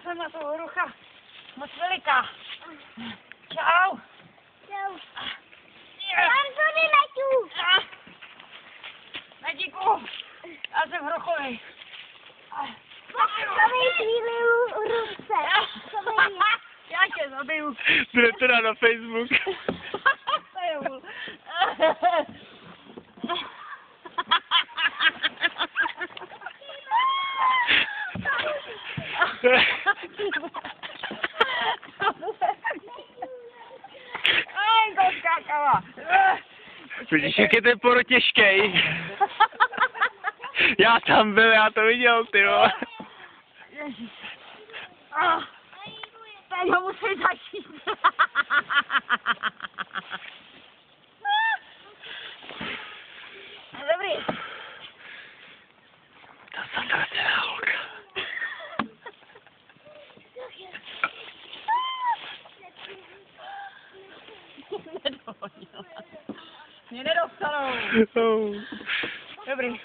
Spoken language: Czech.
jsem na toho rucha moc veliká. Čau. Čau. Tam tady letu. Medíku, já jsem hrochovej. Zabij chvíli ruce. Já tě zabiju. Bude to dát na Facebook. To je vůl. Aj, to skákala. Vidíš, jak je ten porod těžkej? Já tam byl, já to viděl, ty vole. Ježiš. Teď ho musím začít. Dobrý. To jsem ztracená holka. Nedohodila. Mě nedostanou. Dobrý.